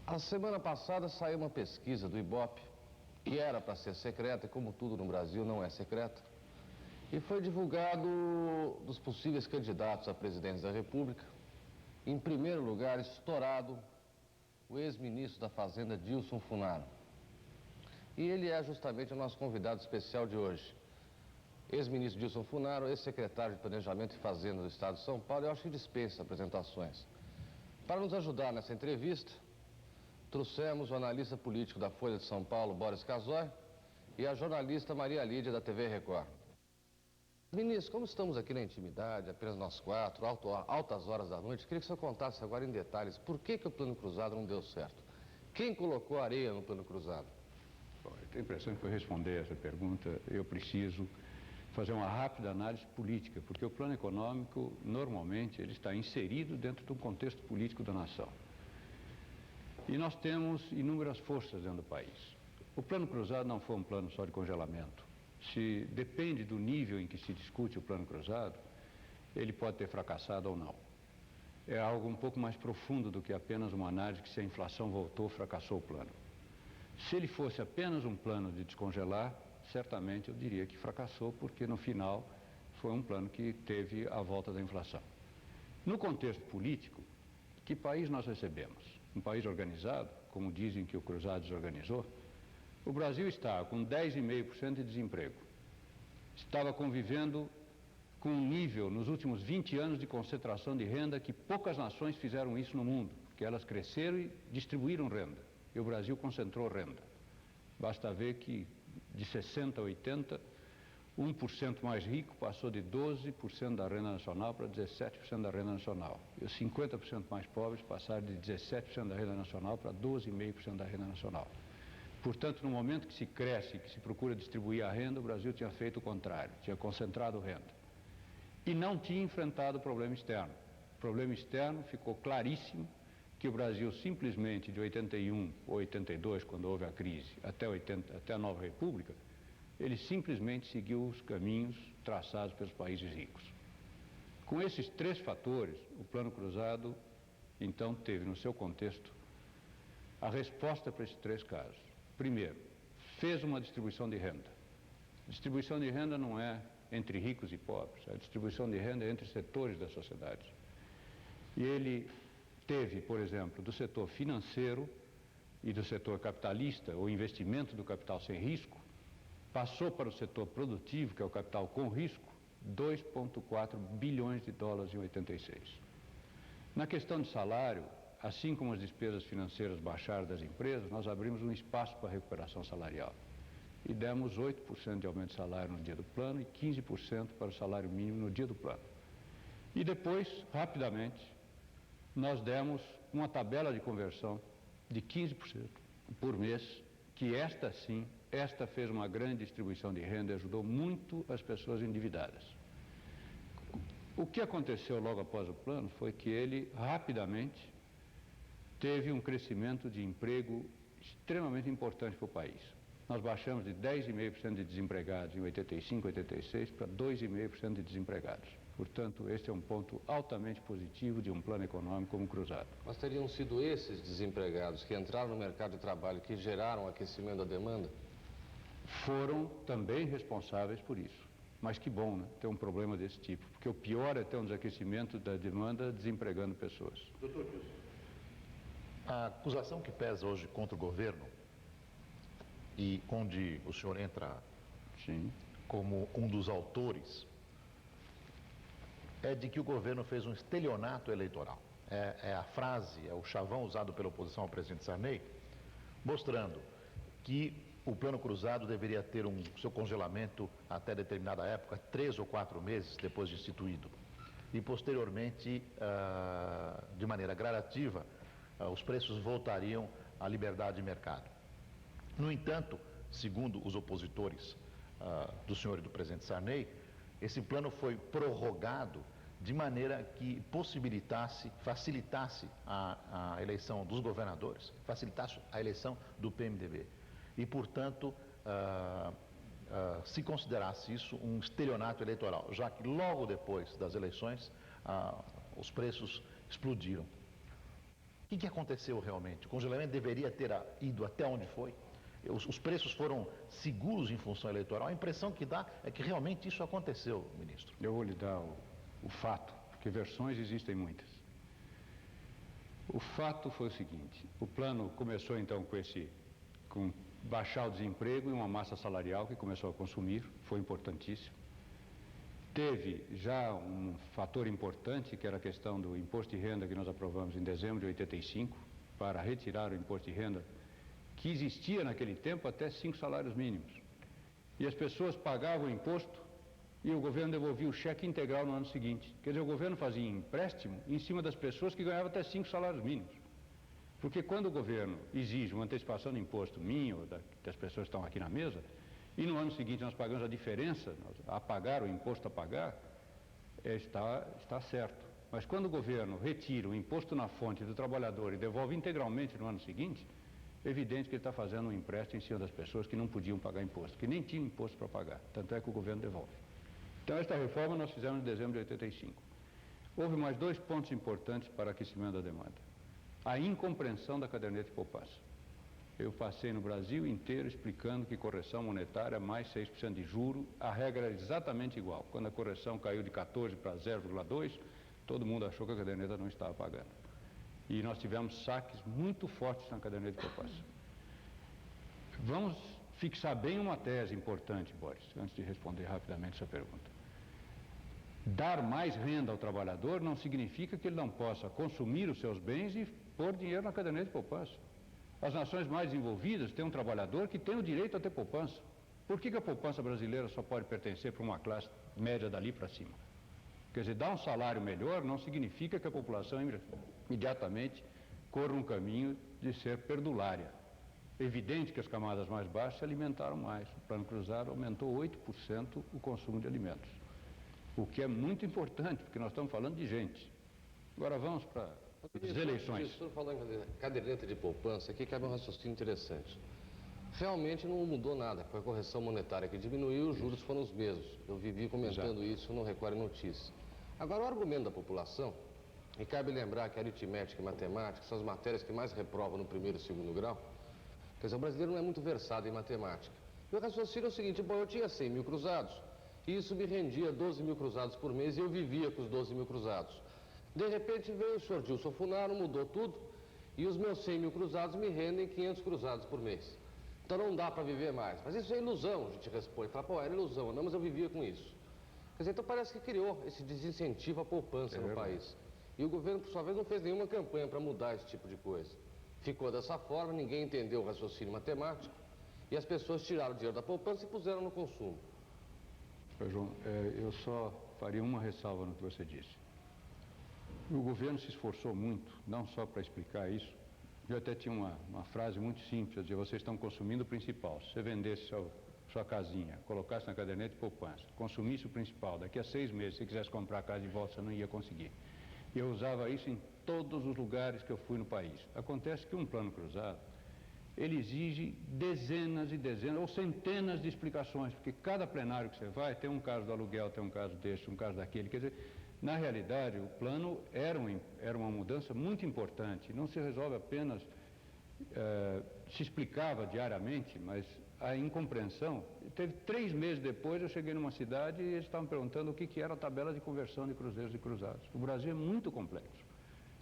A semana passada saiu uma pesquisa do IBOPE, que era para ser secreta, e como tudo no Brasil não é secreta, e foi divulgado dos possíveis candidatos a presidente da República. Em primeiro lugar, estourado, o ex-ministro da Fazenda, Dilson Funaro. E ele é justamente o nosso convidado especial de hoje. Ex-ministro Dilson Funaro, ex-secretário de Planejamento e Fazenda do Estado de São Paulo, eu acho que dispensa apresentações. Para nos ajudar nessa entrevista, trouxemos o analista político da Folha de São Paulo, Boris Casoy, e a jornalista Maria Lídia, da TV Record. Ministro, como estamos aqui na intimidade, apenas nós quatro, altas horas da noite, queria que o senhor contasse agora em detalhes por que o plano cruzado não deu certo. Quem colocou areia no plano cruzado? Bom, eu tenho a impressão que para responder essa pergunta eu preciso fazer uma rápida análise política, porque o plano econômico, normalmente, ele está inserido dentro de um contexto político da nação. E nós temos inúmeras forças dentro do país. O plano cruzado não foi um plano só de congelamento. Se depende do nível em que se discute o plano cruzado, ele pode ter fracassado ou não. É algo um pouco mais profundo do que apenas uma análise que se a inflação voltou, fracassou o plano. Se ele fosse apenas um plano de descongelar, certamente eu diria que fracassou, porque no final foi um plano que teve a volta da inflação. No contexto político, que país nós recebemos? Um país organizado, como dizem que o cruzado desorganizou? O Brasil está com 10,5% de desemprego. Estava convivendo com um nível, nos últimos 20 anos, de concentração de renda que poucas nações fizeram isso no mundo, porque elas cresceram e distribuíram renda. E o Brasil concentrou renda. Basta ver que de 60 a 80, 1% mais rico passou de 12% da renda nacional para 17% da renda nacional. E os 50% mais pobres passaram de 17% da renda nacional para 12,5% da renda nacional. Portanto, no momento que se cresce, que se procura distribuir a renda, o Brasil tinha feito o contrário, tinha concentrado renda. E não tinha enfrentado o problema externo. O problema externo ficou claríssimo que o Brasil simplesmente de 81 ou 82, quando houve a crise, até a nova república, ele simplesmente seguiu os caminhos traçados pelos países ricos. Com esses três fatores, o plano cruzado, então, teve no seu contexto a resposta para esses três casos. Primeiro, fez uma distribuição de renda. Distribuição de renda não é entre ricos e pobres, a distribuição de renda é entre setores da sociedade. E ele teve, por exemplo, do setor financeiro e do setor capitalista, o investimento do capital sem risco, passou para o setor produtivo, que é o capital com risco, 2,4 bilhões de dólares em 86. Na questão de salário, assim como as despesas financeiras baixaram das empresas, nós abrimos um espaço para a recuperação salarial. E demos 8% de aumento de salário no dia do plano e 15% para o salário mínimo no dia do plano. E depois, rapidamente, nós demos uma tabela de conversão de 15% por mês, que esta fez uma grande distribuição de renda e ajudou muito as pessoas endividadas. O que aconteceu logo após o plano foi que ele rapidamente teve um crescimento de emprego extremamente importante para o país. Nós baixamos de 10,5% de desempregados em 85, 86 para 2,5% de desempregados. Portanto, este é um ponto altamente positivo de um plano econômico como o cruzado. Mas teriam sido esses desempregados que entraram no mercado de trabalho que geraram o aquecimento da demanda? Foram também responsáveis por isso. Mas que bom, né, ter um problema desse tipo, porque o pior é ter um desaquecimento da demanda desempregando pessoas. Doutor Dilson, a acusação que pesa hoje contra o governo, e onde o senhor entra Sim. como um dos autores, é de que o governo fez um estelionato eleitoral. É a frase, é o chavão usado pela oposição ao presidente Sarney, mostrando que o plano cruzado deveria ter seu congelamento até determinada época, 3 ou 4 meses depois de instituído. E posteriormente, de maneira gradativa, os preços voltariam à liberdade de mercado. No entanto, segundo os opositores do senhor e do presidente Sarney, esse plano foi prorrogado de maneira que facilitasse a eleição dos governadores, facilitasse a eleição do PMDB. E, portanto, se considerasse isso um estelionato eleitoral, já que logo depois das eleições os preços explodiram. O O que aconteceu realmente? O congelamento deveria ter ido até onde foi? Os preços foram seguros em função eleitoral? A impressão que dá é que realmente isso aconteceu, ministro. Eu vou lhe dar o fato, porque versões existem muitas. O fato foi o seguinte: o plano começou então com baixar o desemprego e uma massa salarial que começou a consumir, foi importantíssimo. Teve já um fator importante, que era a questão do imposto de renda, que nós aprovamos em dezembro de 85, para retirar o imposto de renda, que existia naquele tempo até 5 salários mínimos. E as pessoas pagavam o imposto e o governo devolvia o cheque integral no ano seguinte. Quer dizer, o governo fazia empréstimo em cima das pessoas que ganhavam até 5 salários mínimos. Porque quando o governo exige uma antecipação de imposto minha ou das pessoas que estão aqui na mesa, e no ano seguinte nós pagamos a diferença, a pagar o imposto a pagar, está certo. Mas quando o governo retira o imposto na fonte do trabalhador e devolve integralmente no ano seguinte, é evidente que ele está fazendo um empréstimo em cima das pessoas que não podiam pagar imposto, que nem tinham imposto para pagar. Tanto é que o governo devolve. Então, esta reforma nós fizemos em dezembro de 85. Houve mais 2 pontos importantes para aquecimento da demanda. A incompreensão da caderneta de poupança. Eu passei no Brasil inteiro explicando que correção monetária mais 6% de juro, a regra era exatamente igual. Quando a correção caiu de 14 para 0,2, todo mundo achou que a caderneta não estava pagando. E nós tivemos saques muito fortes na caderneta de poupança. Vamos fixar bem uma tese importante, Boris, antes de responder rapidamente essa pergunta. Dar mais renda ao trabalhador não significa que ele não possa consumir os seus bens e pôr dinheiro na caderneta de poupança. As nações mais desenvolvidas têm um trabalhador que tem o direito a ter poupança. Por que a poupança brasileira só pode pertencer para uma classe média dali para cima? Quer dizer, dar um salário melhor não significa que a população imediatamente corra um caminho de ser perdulária. É evidente que as camadas mais baixas se alimentaram mais. O Plano Cruzado aumentou 8% o consumo de alimentos. O que é muito importante, porque nós estamos falando de gente. Agora vamos para as eleições. O senhor falou em caderneta de poupança, aqui cabe um raciocínio interessante. Realmente não mudou nada, foi a correção monetária que diminuiu, os juros foram os mesmos. Eu vivi comentando isso no Record Notícias. Agora, o argumento da população, e cabe lembrar que aritmética e matemática são as matérias que mais reprovam no primeiro e segundo grau. Quer dizer, o brasileiro não é muito versado em matemática. E o raciocínio é o seguinte: bom, eu tinha 100 mil cruzados, e isso me rendia 12 mil cruzados por mês, e eu vivia com os 12 mil cruzados. De repente veio o senhor Dilson Funaro, mudou tudo, e os meus 100 mil cruzados me rendem 500 cruzados por mês. Então não dá para viver mais. Mas isso é ilusão, a gente responde. Fala, pô, era ilusão. Não, mas eu vivia com isso. Quer dizer, então parece que criou esse desincentivo à poupança no país. E o governo, por sua vez, não fez nenhuma campanha para mudar esse tipo de coisa. Ficou dessa forma, ninguém entendeu o raciocínio matemático, e as pessoas tiraram o dinheiro da poupança e puseram no consumo. João, eu só faria uma ressalva no que você disse. O governo se esforçou muito, não só para explicar isso. Eu até tinha uma frase muito simples, dizia: vocês estão consumindo o principal. Se você vendesse sua casinha, colocasse na caderneta de poupança, consumisse o principal, daqui a 6 meses, se quisesse comprar a casa de volta, você não ia conseguir. E eu usava isso em todos os lugares que eu fui no país. Acontece que um plano cruzado, ele exige dezenas e dezenas, ou centenas de explicações, porque cada plenário que você vai, tem um caso do aluguel, tem um caso desse, um caso daquele. Quer dizer, na realidade, o plano era uma mudança muito importante. Não se resolve apenas, se explicava diariamente, mas a incompreensão. Teve 3 meses depois, eu cheguei numa cidade e eles estavam perguntando o que era a tabela de conversão de cruzeiros e cruzados. O Brasil é muito complexo,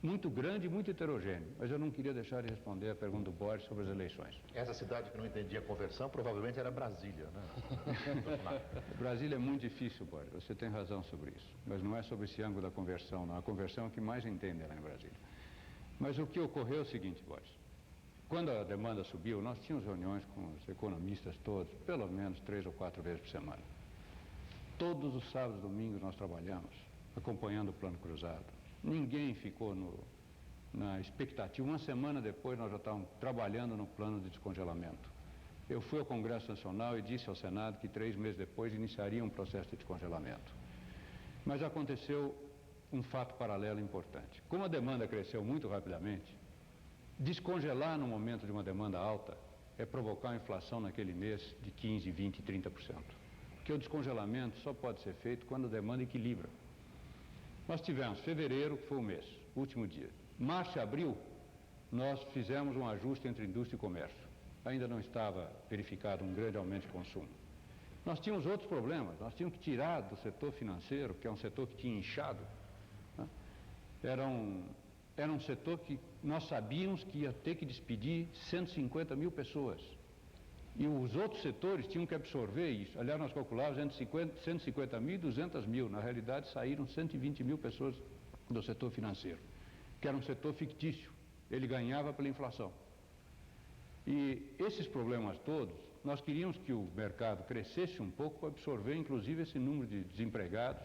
muito grande e muito heterogêneo. Mas eu não queria deixar de responder a pergunta do Boris sobre as eleições. Essa cidade que não entendia a conversão provavelmente era Brasília, né? Brasília é muito difícil, Boris. Você tem razão sobre isso. Mas não é sobre esse ângulo da conversão, não. A conversão é o que mais entende lá em Brasília. Mas o que ocorreu é o seguinte, Boris. Quando a demanda subiu, nós tínhamos reuniões com os economistas todos, pelo menos 3 ou 4 vezes por semana. Todos os sábados e domingos nós trabalhamos, acompanhando o plano cruzado. Ninguém ficou na expectativa. Uma semana depois nós já estávamos trabalhando no plano de descongelamento. Eu fui ao Congresso Nacional e disse ao Senado que 3 meses depois iniciaria um processo de descongelamento. Mas aconteceu um fato paralelo importante. Como a demanda cresceu muito rapidamente, descongelar no momento de uma demanda alta é provocar uma inflação naquele mês de 15%, 20%, 30%. Porque o descongelamento só pode ser feito quando a demanda equilibra. Nós tivemos fevereiro, que foi o mês, último dia. Março e abril, nós fizemos um ajuste entre indústria e comércio. Ainda não estava verificado um grande aumento de consumo. Nós tínhamos outros problemas, nós tínhamos que tirar do setor financeiro, que é um setor que tinha inchado, né? Era um setor que nós sabíamos que ia ter que despedir 150 mil pessoas. E os outros setores tinham que absorver isso. Aliás, nós calculávamos entre 150 mil e 200 mil. Na realidade, saíram 120 mil pessoas do setor financeiro, que era um setor fictício. Ele ganhava pela inflação. E esses problemas todos, nós queríamos que o mercado crescesse um pouco para absorver, inclusive, esse número de desempregados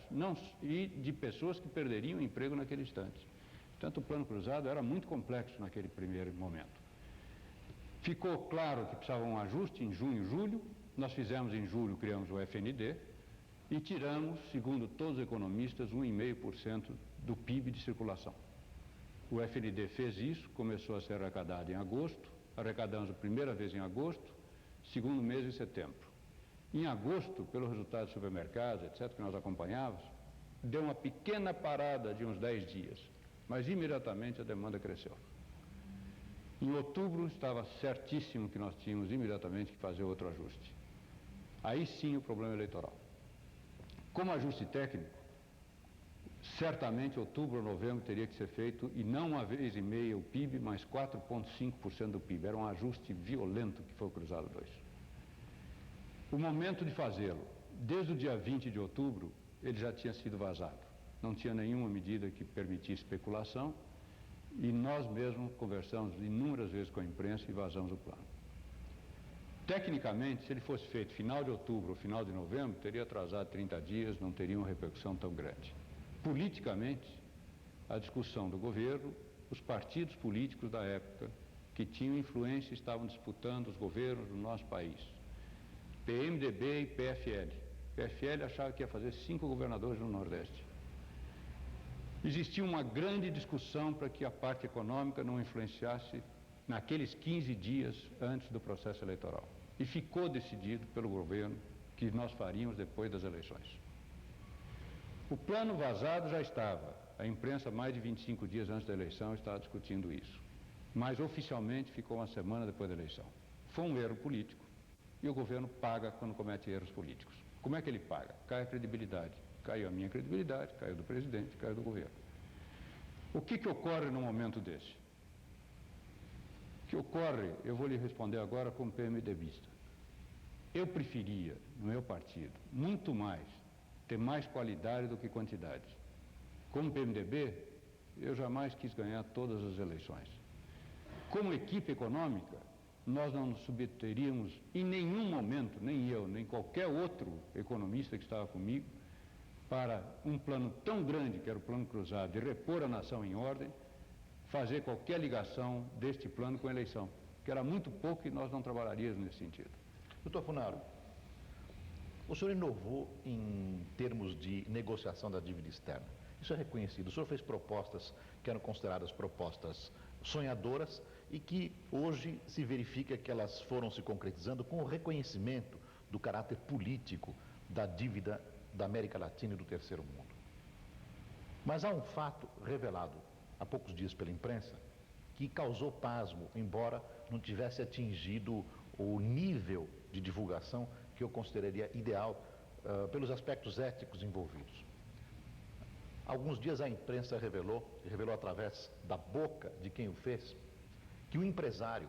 e de pessoas que perderiam o emprego naquele instante. Portanto, o plano cruzado era muito complexo naquele primeiro momento. Ficou claro que precisava um ajuste em junho e julho. Nós fizemos em julho, criamos o FND e tiramos, segundo todos os economistas, 1,5% do PIB de circulação. O FND fez isso, começou a ser arrecadado em agosto, arrecadamos a primeira vez em agosto, segundo mês em setembro. Em agosto, pelo resultado dos supermercados, etc., que nós acompanhávamos, deu uma pequena parada de uns 10 dias, mas imediatamente a demanda cresceu. Em outubro estava certíssimo que nós tínhamos imediatamente que fazer outro ajuste. Aí sim o problema eleitoral. Como ajuste técnico, certamente outubro ou novembro teria que ser feito, e não 1,5 o PIB, mas 4,5% do PIB. Era um ajuste violento que foi o Cruzado 2. O momento de fazê-lo, desde o dia 20 de outubro, ele já tinha sido vazado. Não tinha nenhuma medida que permitisse especulação, e nós mesmos conversamos inúmeras vezes com a imprensa e vazamos o plano. Tecnicamente, se ele fosse feito final de outubro ou final de novembro, teria atrasado 30 dias, não teria uma repercussão tão grande. Politicamente, a discussão do governo, os partidos políticos da época que tinham influência estavam disputando os governos do nosso país. PMDB e PFL. PFL achava que ia fazer 5 governadores no Nordeste. Existia uma grande discussão para que a parte econômica não influenciasse naqueles 15 dias antes do processo eleitoral. E ficou decidido pelo governo que nós faríamos depois das eleições. O plano vazado já estava. A imprensa, mais de 25 dias antes da eleição, estava discutindo isso. Mas oficialmente ficou uma semana depois da eleição. Foi um erro político. E o governo paga quando comete erros políticos. Como é que ele paga? Cai a credibilidade. Caiu a minha credibilidade, caiu do presidente, caiu do governo. O que ocorre num momento desse? O que ocorre, eu vou lhe responder agora como PMDBista. Eu preferia, no meu partido, muito mais, ter mais qualidade do que quantidade. Como PMDB, eu jamais quis ganhar todas as eleições. Como equipe econômica, nós não nos submeteríamos em nenhum momento, nem eu, nem qualquer outro economista que estava comigo, para um plano tão grande, que era o plano cruzado, de repor a nação em ordem, fazer qualquer ligação deste plano com a eleição, que era muito pouco e nós não trabalharíamos nesse sentido. Doutor Funaro, o senhor inovou em termos de negociação da dívida externa. Isso é reconhecido. O senhor fez propostas que eram consideradas propostas sonhadoras e que hoje se verifica que elas foram se concretizando com o reconhecimento do caráter político da dívida da América Latina e do Terceiro Mundo. Mas há um fato revelado há poucos dias pela imprensa que causou pasmo, embora não tivesse atingido o nível de divulgação que eu consideraria ideal pelos aspectos éticos envolvidos. Há alguns dias a imprensa revelou através da boca de quem o fez, que o empresário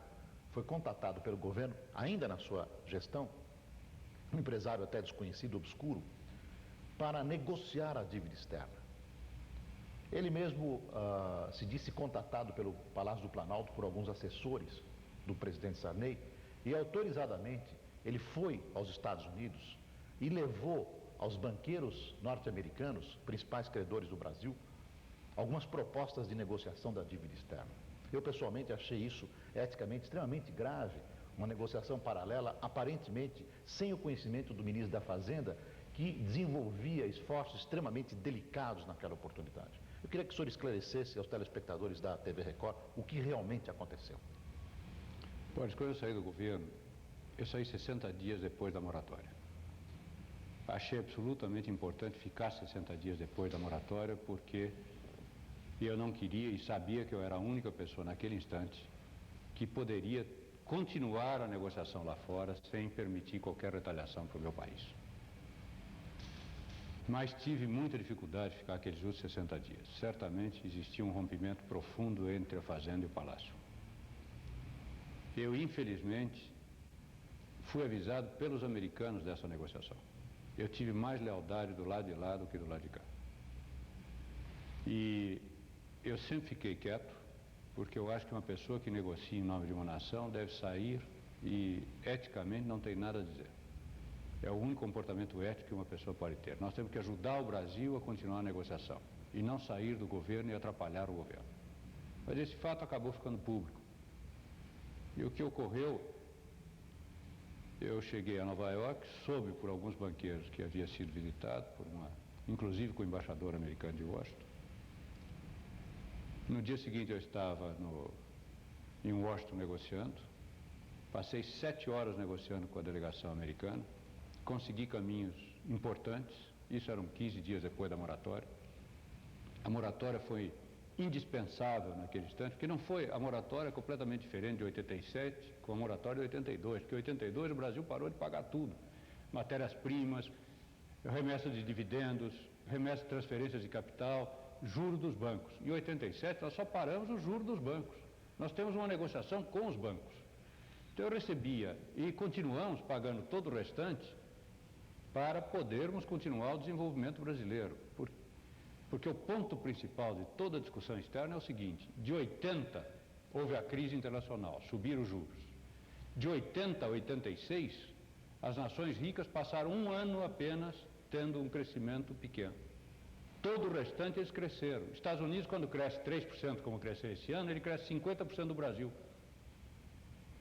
foi contatado pelo governo, ainda na sua gestão, um empresário até desconhecido, obscuro, para negociar a dívida externa. Ele mesmo se disse contatado pelo Palácio do Planalto por alguns assessores do presidente Sarney e autorizadamente ele foi aos Estados Unidos e levou aos banqueiros norte-americanos, principais credores do Brasil, algumas propostas de negociação da dívida externa. Eu pessoalmente achei isso eticamente extremamente grave, uma negociação paralela, aparentemente sem o conhecimento do ministro da Fazenda, que desenvolvia esforços extremamente delicados naquela oportunidade. Eu queria que o senhor esclarecesse aos telespectadores da TV Record o que realmente aconteceu. Quando eu saí do governo, eu saí 60 dias depois da moratória. Achei absolutamente importante ficar 60 dias depois da moratória, porque E eu não queria e sabia que eu era a única pessoa naquele instante que poderia continuar a negociação lá fora sem permitir qualquer retaliação para o meu país. Mas tive muita dificuldade de ficar aqueles outros 60 dias. Certamente existia um rompimento profundo entre a fazenda e o palácio. Eu, infelizmente, fui avisado pelos americanos dessa negociação. Eu tive mais lealdade do lado de lá do que do lado de cá. E eu sempre fiquei quieto, porque eu acho que uma pessoa que negocia em nome de uma nação deve sair e, eticamente, não tem nada a dizer. É o único comportamento ético que uma pessoa pode ter. Nós temos que ajudar o Brasil a continuar a negociação e não sair do governo e atrapalhar o governo. Mas esse fato acabou ficando público. E o que ocorreu, eu cheguei a Nova York, soube por alguns banqueiros que havia sido visitado, inclusive com o embaixador americano de Washington. No dia seguinte eu estava em Washington negociando, passei 7 horas negociando com a delegação americana, consegui caminhos importantes, isso eram 15 dias depois da moratória. A moratória foi indispensável naquele instante, porque não foi, a moratória é completamente diferente de 87 com a moratória de 82, porque em 82 o Brasil parou de pagar tudo, matérias-primas, remessa de dividendos, remessa de transferências de capital, juros dos bancos. Em 87 nós só paramos os juros dos bancos. Nós temos uma negociação com os bancos. Então eu recebia e continuamos pagando todo o restante para podermos continuar o desenvolvimento brasileiro. Porque o ponto principal de toda a discussão externa é o seguinte: de 80 houve a crise internacional, subiram os juros. De 80 a 86, as nações ricas passaram um ano apenas tendo um crescimento pequeno. Todo o restante eles cresceram. Estados Unidos, quando cresce 3%, como cresceu esse ano, ele cresce 50% do Brasil.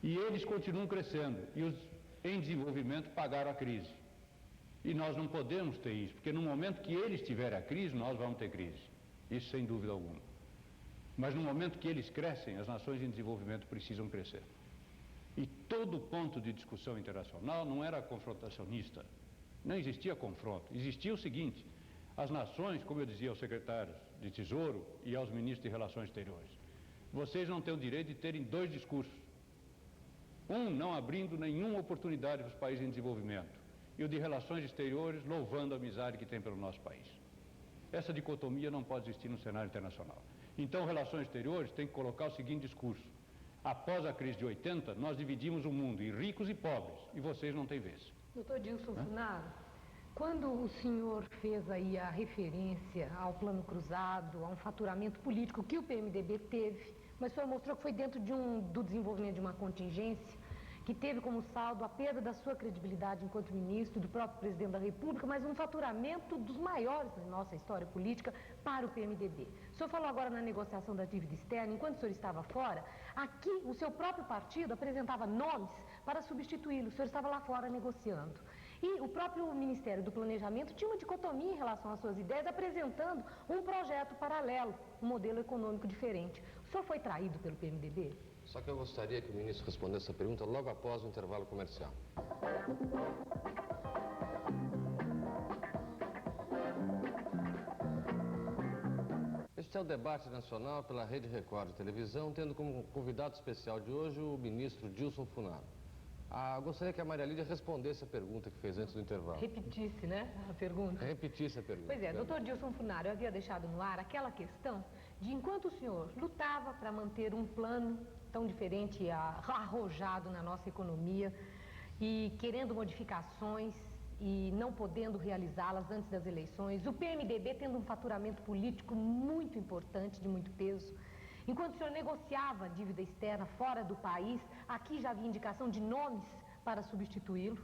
E eles continuam crescendo. E os em desenvolvimento pagaram a crise. E nós não podemos ter isso, porque no momento que eles tiverem a crise, nós vamos ter crise. Isso sem dúvida alguma. Mas no momento que eles crescem, as nações em desenvolvimento precisam crescer. E todo ponto de discussão internacional não era confrontacionista. Não existia confronto. Existia o seguinte: as nações, como eu dizia aos secretários de Tesouro e aos ministros de Relações Exteriores, vocês não têm o direito de terem 2 discursos. Um não abrindo nenhuma oportunidade para os países em desenvolvimento, e o de Relações Exteriores louvando a amizade que tem pelo nosso país. Essa dicotomia não pode existir no cenário internacional. Então, Relações Exteriores tem que colocar o seguinte discurso: após a crise de 80, nós dividimos o mundo em ricos e pobres, e vocês não têm vez. Doutor Dilson Funaro, quando o senhor fez aí a referência ao plano cruzado, a um faturamento político que o PMDB teve, mas o senhor mostrou que foi dentro do desenvolvimento de uma contingência, que teve como saldo a perda da sua credibilidade enquanto ministro, do próprio presidente da República, mas um faturamento dos maiores da nossa história política para o PMDB. O senhor falou agora na negociação da dívida externa, enquanto o senhor estava fora, aqui o seu próprio partido apresentava nomes para substituí-lo, o senhor estava lá fora negociando. E o próprio Ministério do Planejamento tinha uma dicotomia em relação às suas ideias, apresentando um projeto paralelo, um modelo econômico diferente. O senhor foi traído pelo PMDB? Só que eu gostaria que o ministro respondesse essa pergunta logo após o intervalo comercial. Este é o debate nacional pela Rede Record de televisão, tendo como convidado especial de hoje o ministro Dilson Funaro. Gostaria que a Maria Lídia respondesse a pergunta que fez antes do intervalo. Repetisse, né, a pergunta? Repetisse a pergunta. Pois é, doutor Dilson Funaro, eu havia deixado no ar aquela questão de enquanto o senhor lutava para manter um plano tão diferente e arrojado na nossa economia e querendo modificações e não podendo realizá-las antes das eleições, o PMDB tendo um faturamento político muito importante, de muito peso. Enquanto o senhor negociava a dívida externa fora do país, aqui já havia indicação de nomes para substituí-lo.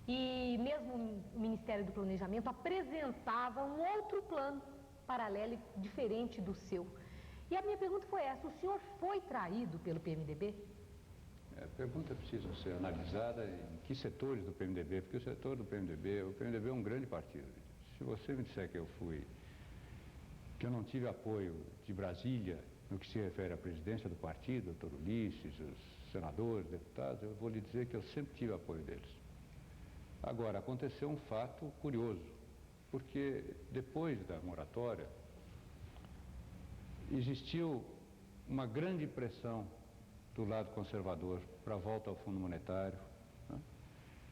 E mesmo o Ministério do Planejamento apresentava um outro plano paralelo e diferente do seu. E a minha pergunta foi essa: o senhor foi traído pelo PMDB? A pergunta precisa ser analisada em que setores do PMDB, porque o setor do PMDB, o PMDB é um grande partido. Se você me disser que eu não tive apoio de Brasília no que se refere à presidência do partido, doutor Ulisses, os senadores, deputados, eu vou lhe dizer que eu sempre tive apoio deles. Agora, aconteceu um fato curioso, porque depois da moratória, existiu uma grande pressão do lado conservador para a volta ao Fundo Monetário, né?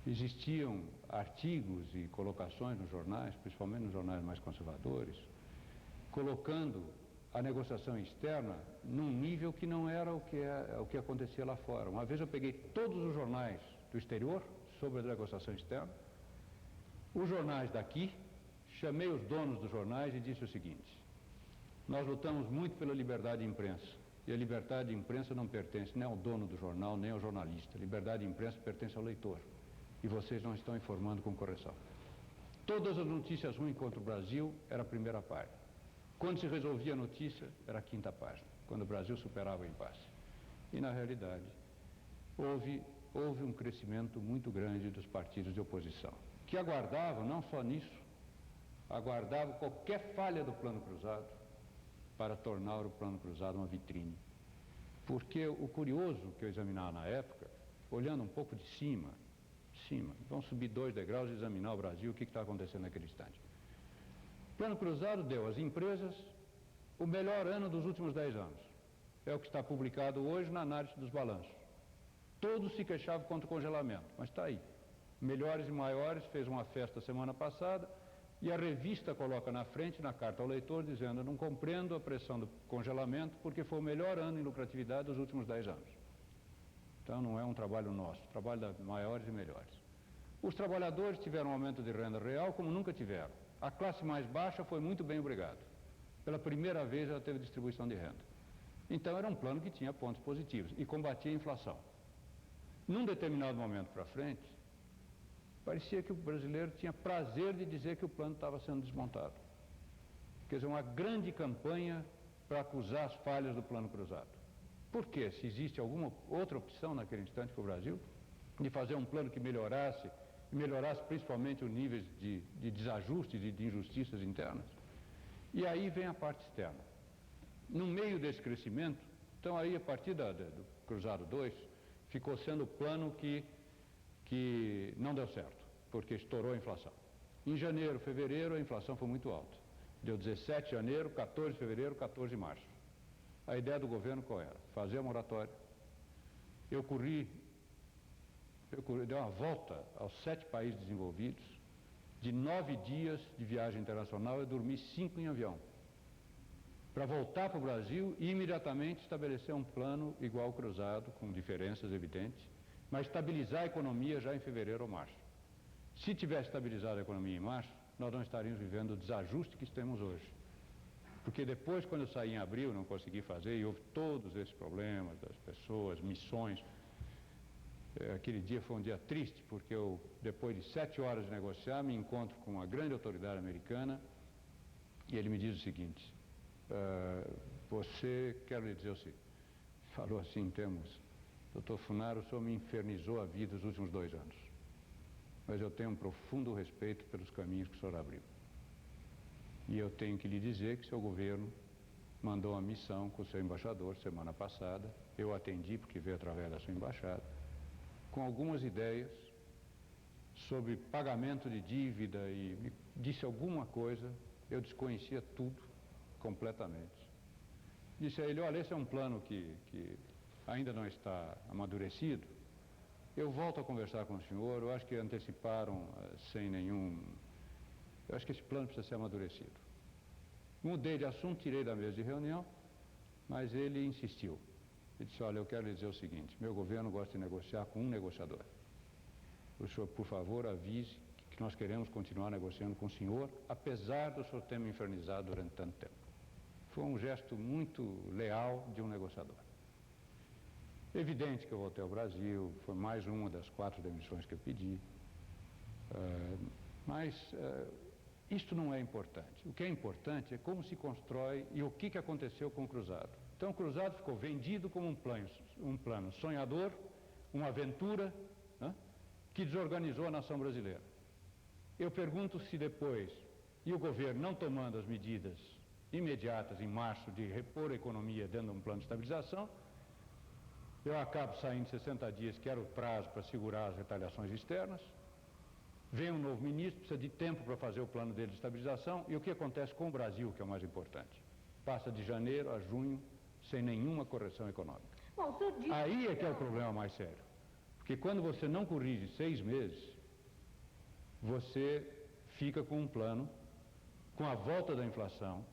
Existiam artigos e colocações nos jornais, principalmente nos jornais mais conservadores, colocando a negociação externa num nível que não era o que acontecia lá fora. Uma vez eu peguei todos os jornais do exterior sobre a negociação externa, os jornais daqui, chamei os donos dos jornais e disse o seguinte: nós lutamos muito pela liberdade de imprensa, e a liberdade de imprensa não pertence nem ao dono do jornal, nem ao jornalista. A liberdade de imprensa pertence ao leitor, e vocês não estão informando com correção. Todas as notícias ruins contra o Brasil era a primeira página. Quando se resolvia a notícia, era a quinta página, quando o Brasil superava o impasse. E, na realidade, houve um crescimento muito grande dos partidos de oposição, que aguardavam, não só nisso, aguardavam qualquer falha do Plano Cruzado para tornar o Plano Cruzado uma vitrine. Porque o curioso que eu examinava na época, olhando um pouco de cima, vamos subir 2 degraus e examinar o Brasil, o que está acontecendo naquele instante. O Plano Cruzado deu às empresas o melhor ano dos últimos 10 anos. É o que está publicado hoje na análise dos balanços. Todos se queixavam contra o congelamento, mas está aí. Melhores e Maiores fez uma festa semana passada e a revista coloca na frente, na carta ao leitor, dizendo: eu não compreendo a pressão do congelamento porque foi o melhor ano em lucratividade dos últimos 10 anos. Então não é um trabalho nosso, trabalho da Maiores e Melhores. Os trabalhadores tiveram um aumento de renda real como nunca tiveram. A classe mais baixa foi muito bem, obrigado. Pela primeira vez ela teve distribuição de renda. Então era um plano que tinha pontos positivos e combatia a inflação. Num determinado momento para frente, parecia que o brasileiro tinha prazer de dizer que o plano estava sendo desmontado. Quer dizer, uma grande campanha para acusar as falhas do Plano Cruzado. Por quê? Se existe alguma outra opção naquele instante para o Brasil, de fazer um plano que melhorasse principalmente os níveis de desajustes e de injustiças internas. E aí vem a parte externa. No meio desse crescimento, então aí a partir do Cruzado 2, ficou sendo o plano que não deu certo, porque estourou a inflação. Em janeiro, fevereiro, a inflação foi muito alta. Deu 17 de janeiro, 14 de fevereiro, 14 de março. A ideia do governo qual era? Fazer a moratória. Eu dei uma volta aos 7 países desenvolvidos. De 9 dias de viagem internacional, eu dormi 5 em avião. Para voltar para o Brasil e imediatamente estabelecer um plano igual ao Cruzado, com diferenças evidentes, mas estabilizar a economia já em fevereiro ou março. Se tivesse estabilizado a economia em março, nós não estaríamos vivendo o desajuste que temos hoje. Porque depois, quando eu saí em abril, não consegui fazer, e houve todos esses problemas das pessoas, missões. Aquele dia foi um dia triste, porque eu, depois de 7 horas de negociar, me encontro com uma grande autoridade americana e ele me diz o seguinte: quero lhe dizer o seguinte, falou assim em termos: Dr. Funaro, o senhor me infernizou a vida os últimos 2 anos, mas eu tenho um profundo respeito pelos caminhos que o senhor abriu. E eu tenho que lhe dizer que seu governo mandou uma missão com o seu embaixador semana passada, eu atendi porque veio através da sua embaixada, com algumas ideias sobre pagamento de dívida e me disse alguma coisa, eu desconhecia tudo completamente. Disse a ele: olha, esse é um plano que ainda não está amadurecido, eu volto a conversar com o senhor, eu acho que anteciparam sem nenhum... Eu acho que esse plano precisa ser amadurecido. Mudei de assunto, tirei da mesa de reunião, mas ele insistiu. Ele disse: olha, eu quero lhe dizer o seguinte, meu governo gosta de negociar com um negociador. O senhor, por favor, avise que nós queremos continuar negociando com o senhor, apesar do senhor ter me infernizado durante tanto tempo. Foi um gesto muito leal de um negociador. Evidente que eu voltei ao Brasil, foi mais uma das 4 demissões que eu pedi, mas isto não é importante. O que é importante é como se constrói e o que aconteceu com o Cruzado. Então o Cruzado ficou vendido como um plano sonhador, uma aventura, né, que desorganizou a nação brasileira. Eu pergunto se depois, e o governo não tomando as medidas imediatas em março de repor a economia dentro de um plano de estabilização, eu acabo saindo 60 dias, que era o prazo para segurar as retaliações externas, vem um novo ministro, precisa de tempo para fazer o plano dele de estabilização, e o que acontece com o Brasil, que é o mais importante? passa de janeiro a junho sem nenhuma correção econômica. Bom, o senhor disse... Aí é que é o problema mais sério. Porque quando você não corrige 6 meses, você fica com um plano, com a volta da inflação,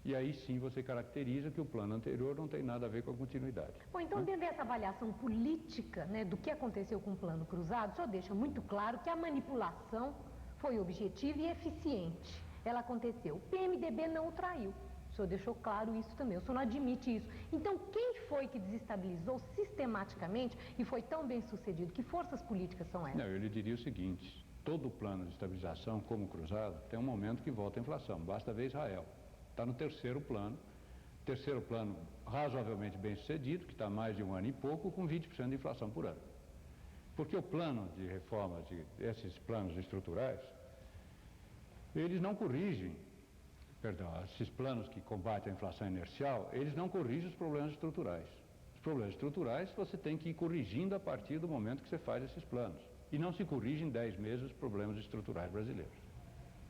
e aí sim você caracteriza que o plano anterior não tem nada a ver com a continuidade. Bom, então dentro dessa avaliação política, né, do que aconteceu com o plano cruzado, o senhor deixa muito claro que a manipulação foi objetiva e eficiente. Ela aconteceu. O PMDB não o traiu. O senhor deixou claro isso também, o senhor não admite isso. Então, quem foi que desestabilizou sistematicamente e foi tão bem sucedido? Que forças políticas são essas? Não, eu lhe diria o seguinte, todo plano de estabilização, como o cruzado, tem um momento que volta a inflação, basta ver Israel. Está no terceiro plano razoavelmente bem sucedido, que está há mais de 1 ano e pouco, com 20% de inflação por ano. Porque o plano de reforma, esses planos estruturais, eles não corrigem, esses planos que combatem a inflação inercial, eles não corrigem os problemas estruturais. Os problemas estruturais você tem que ir corrigindo a partir do momento que você faz esses planos. E não se corrige em 10 meses os problemas estruturais brasileiros.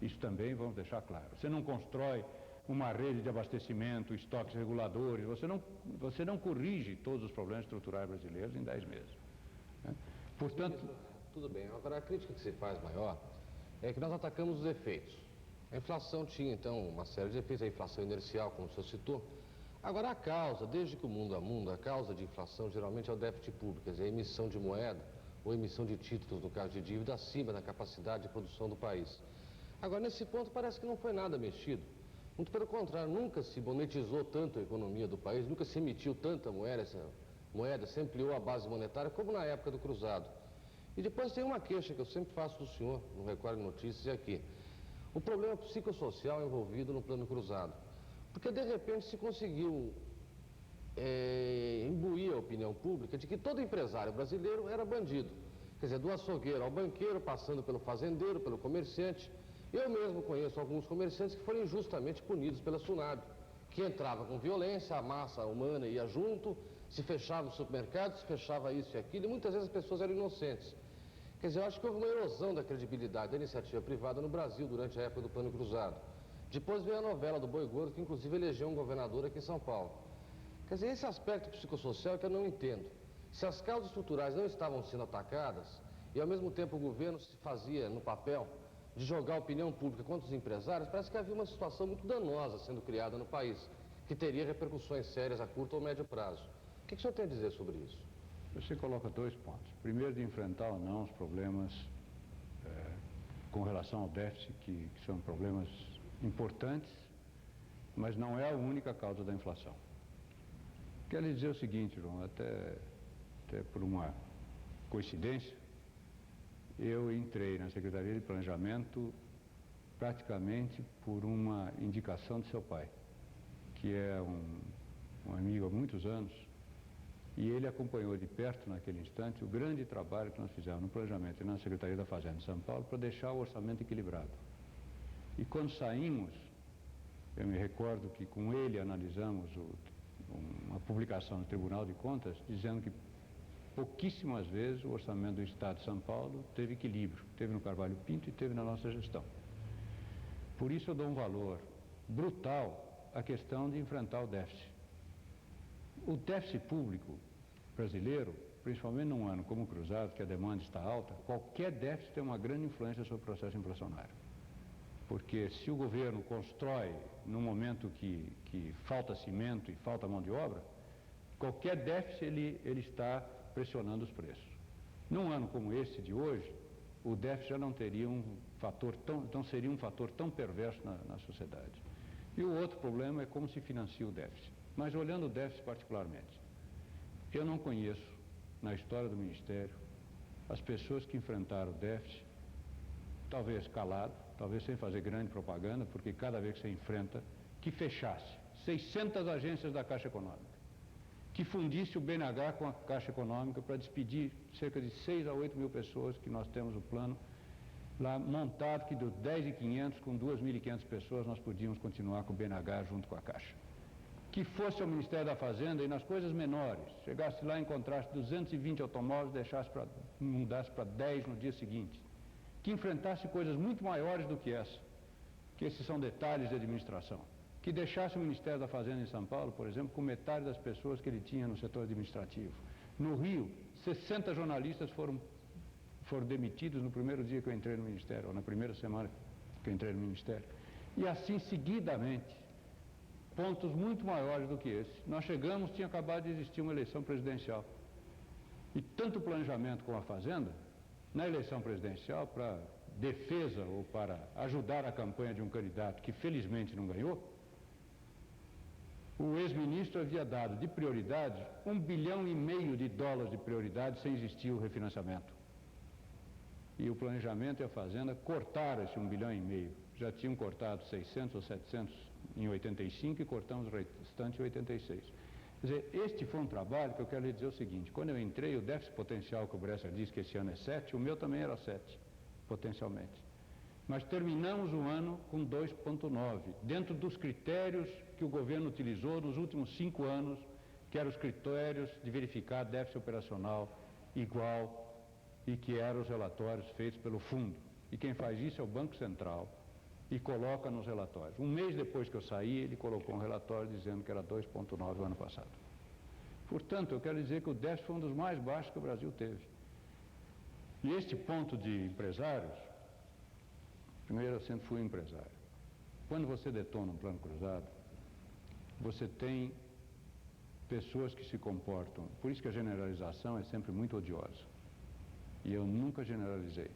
Isso também vamos deixar claro. Você não constrói uma rede de abastecimento, estoques reguladores, você não corrige todos os problemas estruturais brasileiros em 10 meses. Né? Portanto... Tudo bem, agora a crítica que se faz maior é que nós atacamos os efeitos. A inflação tinha, então, uma série de efeitos, a inflação inercial, como o senhor citou. Agora, a causa, desde que o mundo é mundo, a causa de inflação geralmente é o déficit público, quer dizer, a emissão de moeda ou emissão de títulos, no caso de dívida, acima da capacidade de produção do país. Agora, nesse ponto, parece que não foi nada mexido. Muito pelo contrário, nunca se monetizou tanto a economia do país, nunca se emitiu tanta moeda, essa moeda se ampliou a base monetária, como na época do cruzado. E depois tem uma queixa que eu sempre faço do senhor, no Record Notícias, é aqui. O problema psicossocial envolvido no plano cruzado. Porque, de repente, se conseguiu imbuir a opinião pública de que todo empresário brasileiro era bandido. Quer dizer, do açougueiro ao banqueiro, passando pelo fazendeiro, pelo comerciante. Eu mesmo conheço alguns comerciantes que foram injustamente punidos pela Sunab, que entrava com violência, a massa humana ia junto, se fechava o supermercado, se fechava isso e aquilo, e muitas vezes as pessoas eram inocentes. Quer dizer, eu acho que houve uma erosão da credibilidade da iniciativa privada no Brasil durante a época do Plano Cruzado. Depois veio a novela do Boi Gordo, que inclusive elegeu um governador aqui em São Paulo. Quer dizer, esse aspecto psicossocial que eu não entendo. Se as causas estruturais não estavam sendo atacadas, e ao mesmo tempo o governo se fazia no papel de jogar a opinião pública contra os empresários, parece que havia uma situação muito danosa sendo criada no país, que teria repercussões sérias a curto ou médio prazo. O que o senhor tem a dizer sobre isso? Você coloca 2 pontos. Primeiro, de enfrentar ou não os problemas com relação ao déficit, que são problemas importantes, mas não é a única causa da inflação. Quero lhe dizer o seguinte, João, até por uma coincidência, eu entrei na Secretaria de Planejamento praticamente por uma indicação de seu pai, que é um amigo há muitos anos, e ele acompanhou de perto naquele instante o grande trabalho que nós fizemos no planejamento e na Secretaria da Fazenda de São Paulo para deixar o orçamento equilibrado. E quando saímos, eu me recordo que com ele analisamos uma publicação no Tribunal de Contas dizendo que pouquíssimas vezes o orçamento do Estado de São Paulo teve equilíbrio. Teve no Carvalho Pinto e teve na nossa gestão. Por isso eu dou um valor brutal à questão de enfrentar o déficit. O déficit público brasileiro, principalmente num ano como o cruzado, que a demanda está alta, qualquer déficit tem uma grande influência sobre o processo inflacionário. Porque se o governo constrói num momento que falta cimento e falta mão de obra, qualquer déficit ele está pressionando os preços. Num ano como esse de hoje, o déficit já não teria seria um fator tão perverso na sociedade. E o outro problema é como se financia o déficit. Mas olhando o déficit particularmente, eu não conheço na história do Ministério as pessoas que enfrentaram o déficit, talvez calado, talvez sem fazer grande propaganda, porque cada vez que você enfrenta, que fechasse 600 agências da Caixa Econômica, que fundisse o BNH com a Caixa Econômica para despedir cerca de 6 a 8 mil pessoas, que nós temos o plano lá montado, que dos 10.500 com 2.500 pessoas nós podíamos continuar com o BNH junto com a Caixa. Que fosse ao Ministério da Fazenda e nas coisas menores, chegasse lá e encontrasse 220 automóveis, mudasse para 10 no dia seguinte. Que enfrentasse coisas muito maiores do que essa, que esses são detalhes de administração. que deixasse o Ministério da Fazenda em São Paulo, por exemplo, com metade das pessoas que ele tinha no setor administrativo. No Rio, 60 jornalistas foram demitidos no primeiro dia que eu entrei no Ministério, ou na primeira semana que eu entrei no Ministério. E assim, seguidamente, pontos muito maiores do que esse. Nós chegamos, tinha acabado de existir uma eleição presidencial. E tanto o planejamento como a Fazenda, na eleição presidencial, para defesa ou para ajudar a campanha de um candidato que felizmente não ganhou, o ex-ministro havia dado de prioridade $1,5 bilhão de prioridade sem existir o refinanciamento. E o planejamento e a Fazenda cortaram esse $1,5 bilhão. Já tinham cortado 600 ou 700 em 85 e cortamos o restante em 86. Quer dizer, este foi um trabalho que eu quero lhe dizer o seguinte: quando eu entrei, o déficit potencial que o Bresser disse que esse ano é 7, o meu também era 7, potencialmente. Mas terminamos o ano com 2,9, dentro dos critérios que o governo utilizou nos últimos 5 anos, que eram os critérios de verificar déficit operacional igual e que eram os relatórios feitos pelo fundo. E quem faz isso é o Banco Central e coloca nos relatórios. Um mês depois que eu saí, ele colocou um relatório dizendo que era 2,9 o ano passado. Portanto, eu quero dizer que o déficit foi um dos mais baixos que o Brasil teve. E este ponto de empresários, primeiro, eu sempre fui empresário. Quando você detona um plano cruzado, você tem pessoas que se comportam, por isso que a generalização é sempre muito odiosa. E eu nunca generalizei.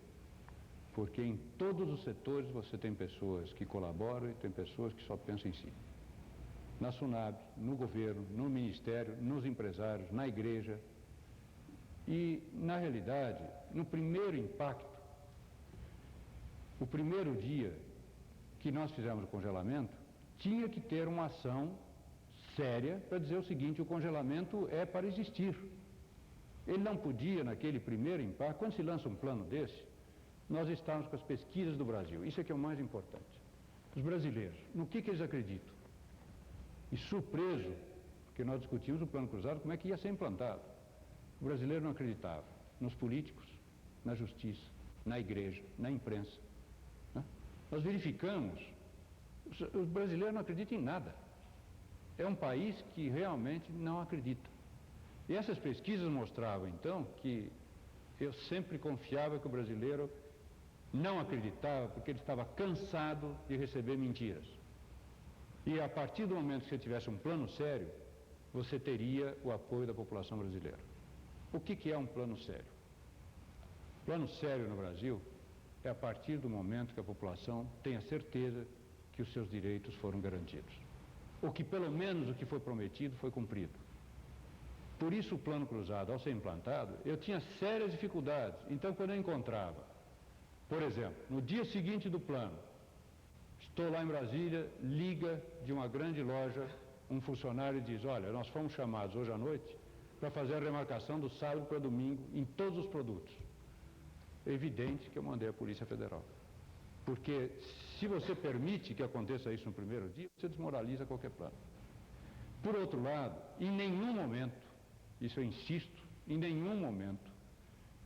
Porque em todos os setores você tem pessoas que colaboram e tem pessoas que só pensam em si. Na SUNAB, no governo, no ministério, nos empresários, na igreja. E, na realidade, no primeiro impacto, o primeiro dia que nós fizemos o congelamento, tinha que ter uma ação séria para dizer o seguinte: o congelamento é para existir. Ele não podia, naquele primeiro impacto, quando se lança um plano desse, nós estamos com as pesquisas do Brasil. Isso é que é o mais importante. Os brasileiros, no que eles acreditam? E surpreso, porque nós discutimos o plano cruzado, como é que ia ser implantado. O brasileiro não acreditava nos políticos, na justiça, na igreja, na imprensa. Né? Nós verificamos, os brasileiros não acreditam em nada. É um país que realmente não acredita. E essas pesquisas mostravam, então, que eu sempre confiava que o brasileiro não acreditava porque ele estava cansado de receber mentiras. E a partir do momento que você tivesse um plano sério, você teria o apoio da população brasileira. O que é um plano sério? Plano sério no Brasil é a partir do momento que a população tem a certeza que os seus direitos foram garantidos. Ou que pelo menos o que foi prometido foi cumprido. Por isso o plano cruzado, ao ser implantado, eu tinha sérias dificuldades. Então, quando eu encontrava, por exemplo, no dia seguinte do plano, estou lá em Brasília, liga de uma grande loja, um funcionário diz: olha, nós fomos chamados hoje à noite para fazer a remarcação do sábado para domingo em todos os produtos. É evidente que eu mandei a Polícia Federal. Porque se você permite que aconteça isso no primeiro dia, você desmoraliza qualquer plano. Por outro lado, em nenhum momento, isso eu insisto, em nenhum momento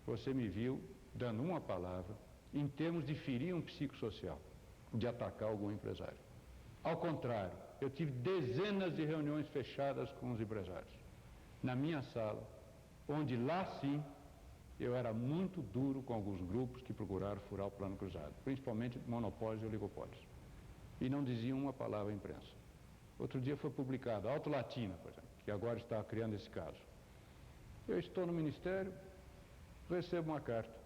você me viu dando uma palavra em termos de ferir um psicossocial, de atacar algum empresário. Ao contrário, eu tive dezenas de reuniões fechadas com os empresários, na minha sala, onde lá sim eu era muito duro com alguns grupos que procuraram furar o plano cruzado, principalmente monopólios e oligopólios, e não diziam uma palavra à imprensa. Outro dia foi publicado, Alto Latina, por exemplo, que agora está criando esse caso. Eu estou no Ministério, recebo uma carta.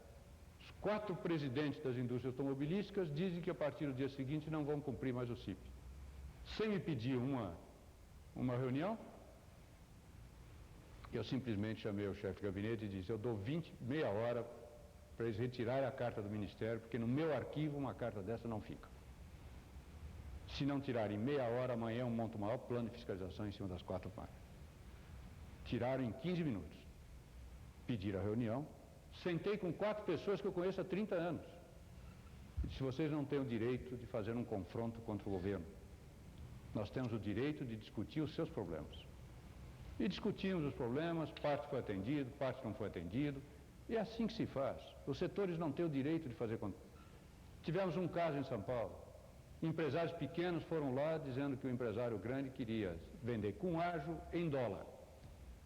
Os 4 presidentes das indústrias automobilísticas dizem que a partir do dia seguinte não vão cumprir mais o CIP. Sem me pedir uma reunião, eu simplesmente chamei o chefe de gabinete e disse: eu dou meia hora para eles retirarem a carta do Ministério, porque no meu arquivo uma carta dessa não fica. Se não tirarem meia hora, amanhã eu monto o maior plano de fiscalização em cima das 4 máquinas. Tiraram em 15 minutos. Pediram a reunião. Sentei com 4 pessoas que eu conheço há 30 anos. E disse: vocês não têm o direito de fazer um confronto contra o governo. Nós temos o direito de discutir os seus problemas. E discutimos os problemas, parte foi atendido, parte não foi atendido. E é assim que se faz. Os setores não têm o direito de fazer... Tivemos um caso em São Paulo, Empresários pequenos foram lá dizendo que o empresário grande queria vender com ágio em dólar.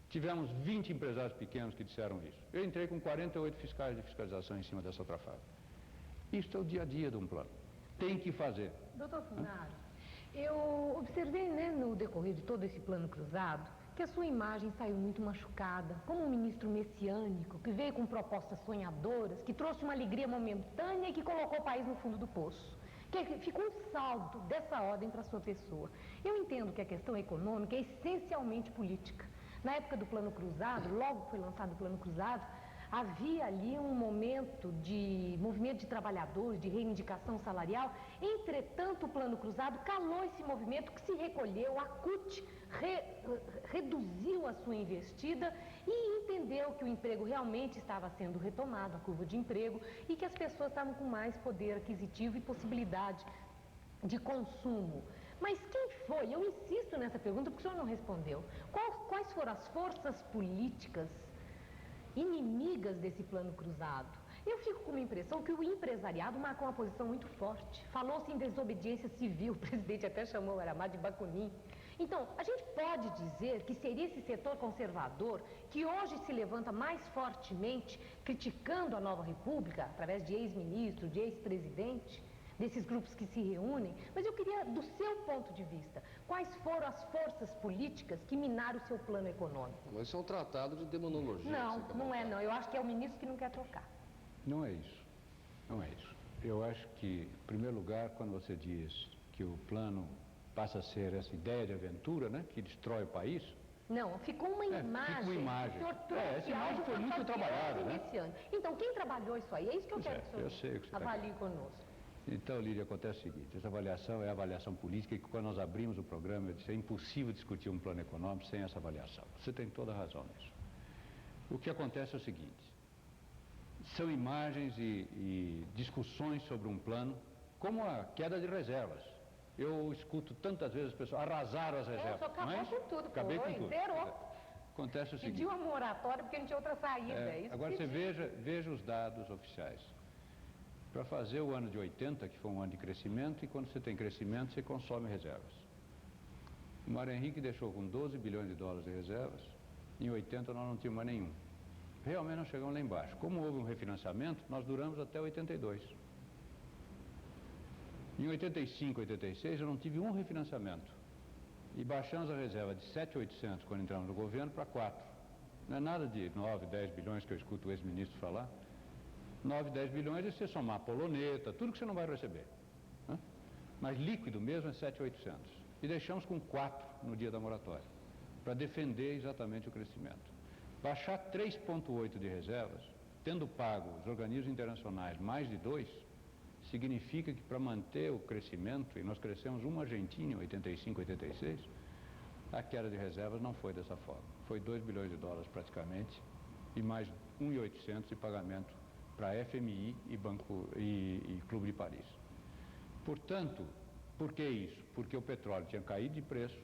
Tivemos 20 empresários pequenos que disseram isso. Eu entrei com 48 fiscais de fiscalização em cima dessa outra fábrica. Isso é o dia a dia de um plano. Tem que fazer. Doutor Funaro, eu observei, no decorrer de todo esse plano cruzado, que a sua imagem saiu muito machucada, como um ministro messiânico, que veio com propostas sonhadoras, que trouxe uma alegria momentânea e que colocou o país no fundo do poço. Que ficou um saldo dessa ordem para a sua pessoa. Eu entendo que a questão econômica é essencialmente política. Na época do Plano Cruzado, logo que foi lançado o Plano Cruzado, havia ali um momento de movimento de trabalhadores, de reivindicação salarial. Entretanto, o Plano Cruzado calou esse movimento, que se recolheu, a CUT reduziu a sua investida e entendeu que o emprego realmente estava sendo retomado, a curva de emprego, e que as pessoas estavam com mais poder aquisitivo e possibilidade de consumo. Mas quem foi? Eu insisto nessa pergunta porque o senhor não respondeu. Quais foram as forças políticas inimigas desse plano cruzado? Eu fico com uma impressão que o empresariado marcou uma posição muito forte. Falou-se em desobediência civil, o presidente até chamou o Aramá de Bacunim. Então, a gente pode dizer que seria esse setor conservador que hoje se levanta mais fortemente criticando a nova república, através de ex-ministro, de ex-presidente, desses grupos que se reúnem, mas eu queria, do seu ponto de vista, quais foram as forças políticas que minaram o seu plano econômico? Mas isso é um tratado de demonologia. Não é não. Eu acho que é o ministro que não quer trocar. Não é isso. Não é isso. Eu acho que, em primeiro lugar, quando você diz que o plano passa a ser essa ideia de aventura, que destrói o país. Não, ficou uma imagem. Fica uma imagem. O senhor trouxe essa imagem algo foi muito trabalhada, Então, quem trabalhou isso aí? É isso que eu quero que o senhor eu sei o que você avalie conosco. Então, Lídia, acontece o seguinte, essa avaliação é a avaliação política e quando nós abrimos o programa eu disse, é impossível discutir um plano econômico sem essa avaliação. Você tem toda a razão nisso. O que acontece é o seguinte, são imagens e discussões sobre um plano, como a queda de reservas. Eu escuto tantas vezes as pessoas arrasaram as reservas. Só acabou com tudo, Acabei com tudo. Zerou. Acontece o seguinte. Pediu uma moratória porque não tinha outra saída. Isso agora pediu. você veja os dados oficiais. Para fazer o ano de 80, que foi um ano de crescimento, e quando você tem crescimento, você consome reservas. O Mário Henrique deixou com 12 bilhões de dólares de reservas, em 80 nós não tínhamos mais nenhum. Realmente nós chegamos lá embaixo. Como houve um refinanciamento, nós duramos até 82. Em 85, 86, eu não tive um refinanciamento. E baixamos a reserva de 7.800 quando entramos no governo para 4. Não é nada de 9, 10 bilhões que eu escuto o ex-ministro falar. 9, 10 bilhões é você somar poloneta, tudo que você não vai receber. Mas líquido mesmo é 7.800. E deixamos com 4 no dia da moratória, para defender exatamente o crescimento. Baixar 3,8 de reservas, tendo pago os organismos internacionais mais de 2, significa que para manter o crescimento, e nós crescemos uma Argentina em 85, 86, a queda de reservas não foi dessa forma. Foi 2 bilhões de dólares praticamente, e mais 1.800 de pagamento para FMI e Clube de Paris. Portanto, por que isso? Porque o petróleo tinha caído de preço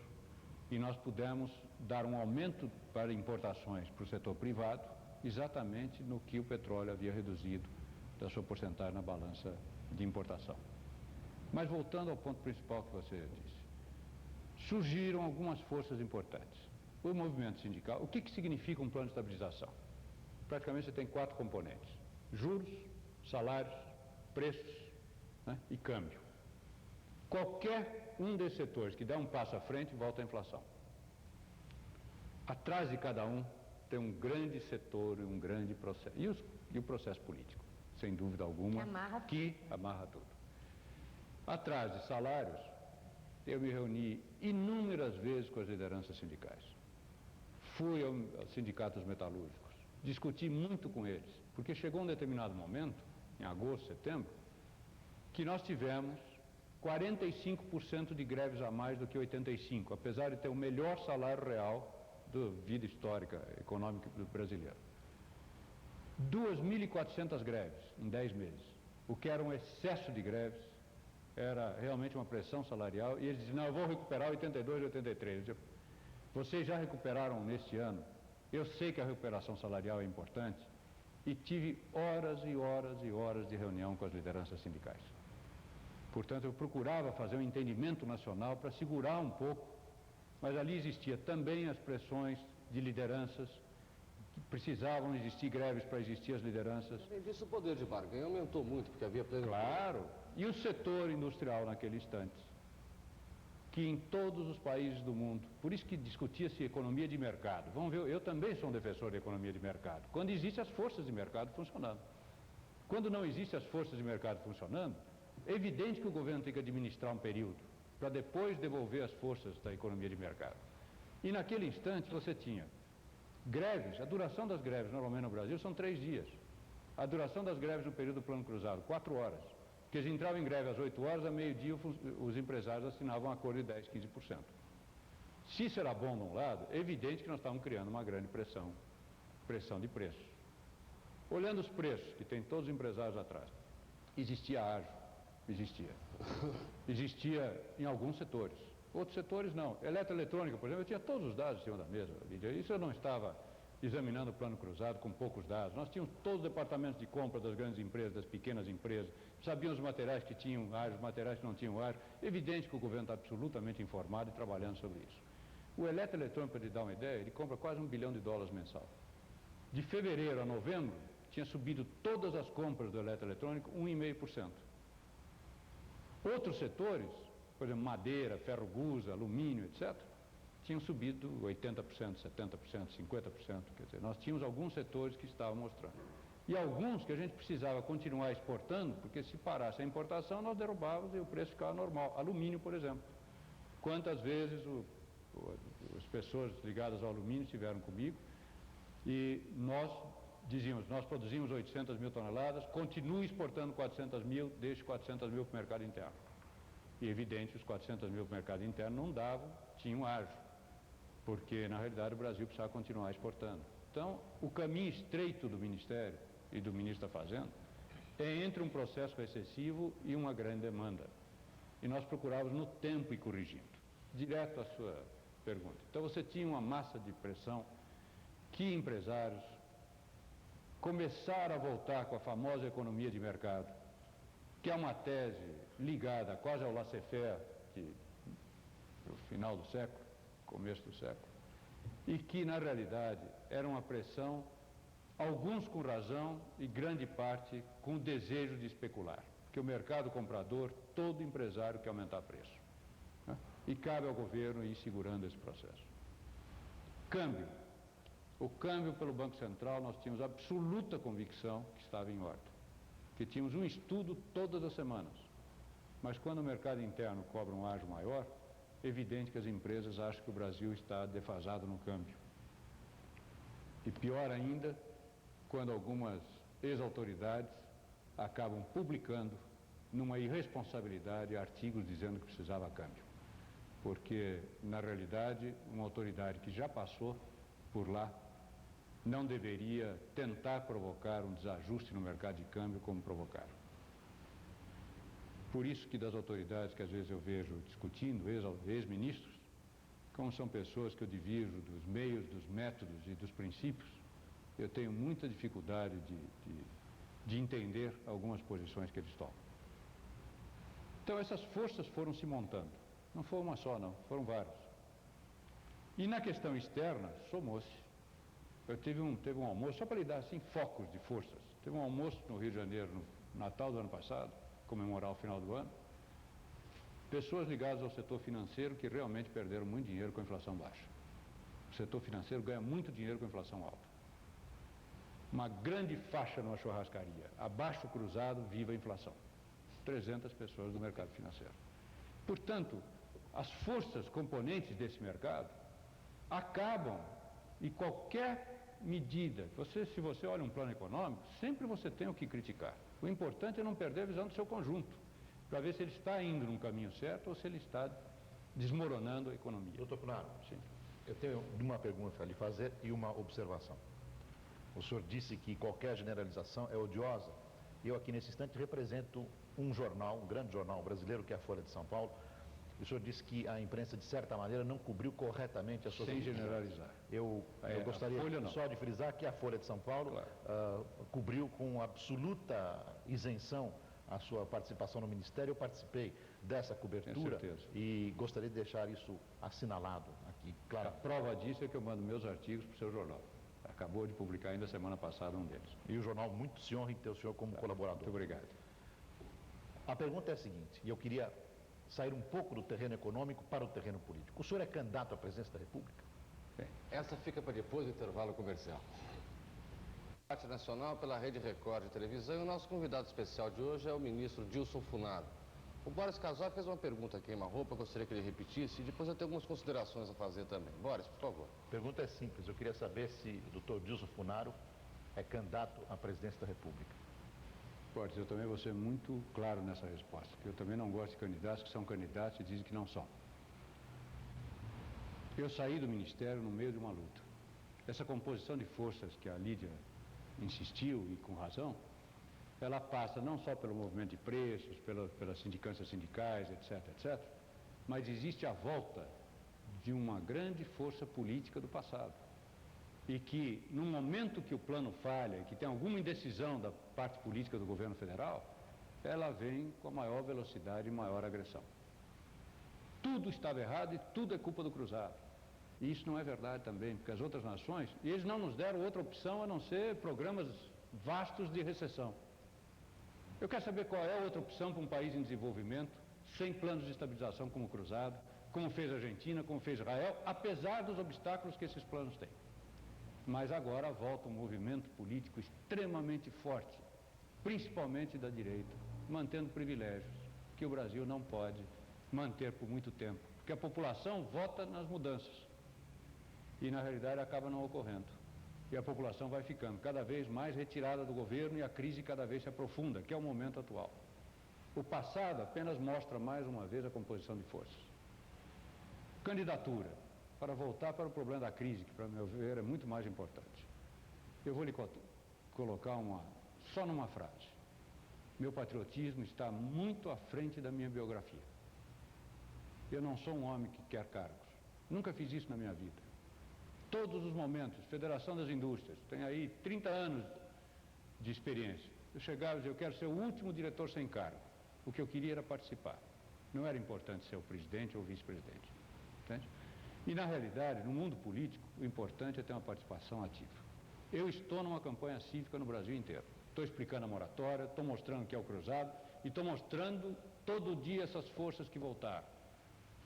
e nós pudemos dar um aumento para importações para o setor privado, exatamente no que o petróleo havia reduzido da sua porcentagem na balança de importação. Mas voltando ao ponto principal que você disse, surgiram algumas forças importantes. O movimento sindical, o que significa um plano de estabilização? Praticamente você tem 4 componentes. Juros, salários, preços e câmbio. Qualquer um desses setores que der um passo à frente, volta à inflação. Atrás de cada um tem um grande setor e um grande processo. E o processo político, sem dúvida alguma, que amarra tudo. Atrás de salários, eu me reuni inúmeras vezes com as lideranças sindicais. Fui ao Sindicato dos Metalúrgicos, discuti muito com eles, porque chegou um determinado momento, em agosto, setembro, que nós tivemos 45% de greves a mais do que 85%, apesar de ter o melhor salário real da vida histórica econômica do brasileiro. 2.400 greves em 10 meses, o que era um excesso de greves, era realmente uma pressão salarial, e eles diziam, não, eu vou recuperar 82 e 83. Eu dizia, vocês já recuperaram neste ano? Eu sei que a recuperação salarial é importante, e tive horas e horas e horas de reunião com as lideranças sindicais. Portanto, eu procurava fazer um entendimento nacional para segurar um pouco, mas ali existia também as pressões de lideranças, que precisavam existir greves para existir as lideranças. Além disso, o poder de barganha aumentou muito, porque havia pleno... Claro, e o setor industrial naquele instante, que em todos os países do mundo, por isso que discutia-se economia de mercado. Vamos ver, eu também sou um defensor de economia de mercado, quando existem as forças de mercado funcionando. Quando não existem as forças de mercado funcionando, é evidente que o governo tem que administrar um período, para depois devolver as forças da economia de mercado. E naquele instante você tinha greves, a duração das greves normalmente no Brasil são 3 dias. A duração das greves no período do plano cruzado, 4 horas. Porque eles entravam em greve às 8 horas, a meio-dia os empresários assinavam um acordo de 10%, 15%. Se isso era bom de um lado, é evidente que nós estávamos criando uma grande pressão de preços. Olhando os preços, que tem todos os empresários atrás, existia ágio, existia em alguns setores. Outros setores não. Eletroeletrônica, por exemplo, eu tinha todos os dados em cima da mesa, Lídia. Isso eu não estava examinando o plano cruzado com poucos dados. Nós tínhamos todos os departamentos de compra das grandes empresas, das pequenas empresas, sabíamos os materiais que tinham ágio, os materiais que não tinham ágio. Evidente que o governo está absolutamente informado e trabalhando sobre isso. O eletroeletrônico, para lhe dar uma ideia, ele compra quase $1 bilhão mensal. De fevereiro a novembro, tinha subido todas as compras do eletroeletrônico 1,5%. Outros setores, por exemplo, madeira, ferro gusa, alumínio, etc., tinham subido 80%, 70%, 50%. Quer dizer, nós tínhamos alguns setores que estavam mostrando. E alguns que a gente precisava continuar exportando, porque se parasse a importação, nós derrubávamos e o preço ficava normal. Alumínio, por exemplo. Quantas vezes as pessoas ligadas ao alumínio estiveram comigo e nós dizíamos, nós produzimos 800 mil toneladas, continue exportando 400 mil, deixe 400 mil para o mercado interno. E evidente, os 400 mil para o mercado interno não davam, tinham ágio, porque na realidade o Brasil precisava continuar exportando. Então, o caminho estreito do Ministério e do Ministro da Fazenda é entre um processo recessivo e uma grande demanda. E nós procurávamos no tempo ir corrigindo. Direto à sua pergunta. Então, você tinha uma massa de pressão que empresários começaram a voltar com a famosa economia de mercado, que é uma tese ligada quase ao laissez-faire do final do século, começo do século, e que na realidade era uma pressão, alguns com razão e grande parte com o desejo de especular, porque o mercado comprador, todo empresário quer aumentar preço, né? E cabe ao governo ir segurando esse processo. Câmbio. O câmbio pelo Banco Central, nós tínhamos absoluta convicção que estava em ordem, que tínhamos um estudo todas as semanas. Mas quando o mercado interno cobra um ágio maior, é evidente que as empresas acham que o Brasil está defasado no câmbio. E pior ainda, quando algumas ex-autoridades acabam publicando, numa irresponsabilidade, artigos dizendo que precisava câmbio. Porque, na realidade, uma autoridade que já passou por lá não deveria tentar provocar um desajuste no mercado de câmbio como provocaram. Por isso que das autoridades que às vezes eu vejo discutindo, ex-ministros, como são pessoas que eu divirjo dos meios, dos métodos e dos princípios, eu tenho muita dificuldade de entender algumas posições que eles tomam. Então essas forças foram se montando. Não foi uma só, não, foram várias. E na questão externa, somou-se. Eu teve um almoço, só para lhe dar assim, focos de forças. Teve um almoço no Rio de Janeiro, no Natal do ano passado, comemorar o final do ano. Pessoas ligadas ao setor financeiro que realmente perderam muito dinheiro com a inflação baixa. O setor financeiro ganha muito dinheiro com a inflação alta. Uma grande faixa numa churrascaria, abaixo cruzado, viva a inflação. 300 pessoas do mercado financeiro. Portanto, as forças componentes desse mercado acabam, e qualquer medida, se você olha um plano econômico, sempre você tem o que criticar. O importante é não perder a visão do seu conjunto, para ver se ele está indo num caminho certo ou se ele está desmoronando a economia. Doutor Funaro, sim, eu tenho uma pergunta a lhe fazer e uma observação. O senhor disse que qualquer generalização é odiosa. Eu aqui nesse instante represento um jornal, um grande jornal brasileiro, que é a Folha de São Paulo. O senhor disse que a imprensa, de certa maneira, não cobriu corretamente a sua... sem generalizar. Eu gostaria só de frisar que a Folha de São Paulo, claro, cobriu com absoluta isenção a sua participação no Ministério. Eu participei dessa cobertura e gostaria de deixar isso assinalado aqui, claro. A prova disso é que eu mando meus artigos para o seu jornal. Acabou de publicar ainda semana passada um deles. E o jornal muito se honra em ter o senhor como colaborador. Muito obrigado. A pergunta é a seguinte, e eu queria sair um pouco do terreno econômico para o terreno político. O senhor é candidato à presidência da República? Bem, essa fica para depois do intervalo comercial. Debate nacional pela Rede Record de televisão, e o nosso convidado especial de hoje é o ministro Dilson Funaro. O Boris Casoy fez uma pergunta queima-roupa, gostaria que ele repetisse, e depois eu tenho algumas considerações a fazer também. Boris, por favor. A pergunta é simples, eu queria saber se o doutor Dilson Funaro é candidato à presidência da República. Boris, eu também vou ser muito claro nessa resposta, porque eu também não gosto de candidatos que são candidatos e dizem que não são. Eu saí do Ministério no meio de uma luta. Essa composição de forças que a Lídia insistiu, e com razão, ela passa não só pelo movimento de preços, pelas sindicâncias sindicais, etc., mas existe a volta de uma grande força política do passado. E que, no momento que o plano falha, e que tem alguma indecisão da parte política do governo federal, ela vem com a maior velocidade e maior agressão. Tudo estava errado e tudo é culpa do cruzado. E isso não é verdade também, porque as outras nações, eles não nos deram outra opção a não ser programas vastos de recessão. Eu quero saber qual é a outra opção para um país em desenvolvimento, sem planos de estabilização como o cruzado, como fez a Argentina, como fez Israel, apesar dos obstáculos que esses planos têm. Mas agora volta um movimento político extremamente forte, principalmente da direita, mantendo privilégios que o Brasil não pode manter por muito tempo, porque a população vota nas mudanças e na realidade acaba não ocorrendo. E a população vai ficando cada vez mais retirada do governo e a crise cada vez se aprofunda, que é o momento atual. O passado apenas mostra mais uma vez a composição de forças. Candidatura, para voltar para o problema da crise, que para meu ver é muito mais importante. Eu vou lhe colocar só numa frase. Meu patriotismo está muito à frente da minha biografia. Eu não sou um homem que quer cargos. Nunca fiz isso na minha vida. Todos os momentos, Federação das Indústrias, tenho aí 30 anos de experiência. Eu chegava e dizia, eu quero ser o último diretor sem cargo. O que eu queria era participar. Não era importante ser o presidente ou o vice-presidente. Entende? E na realidade, no mundo político, o importante é ter uma participação ativa. Eu estou numa campanha cívica no Brasil inteiro. Estou explicando a moratória, estou mostrando que é o cruzado e estou mostrando todo dia essas forças que voltaram.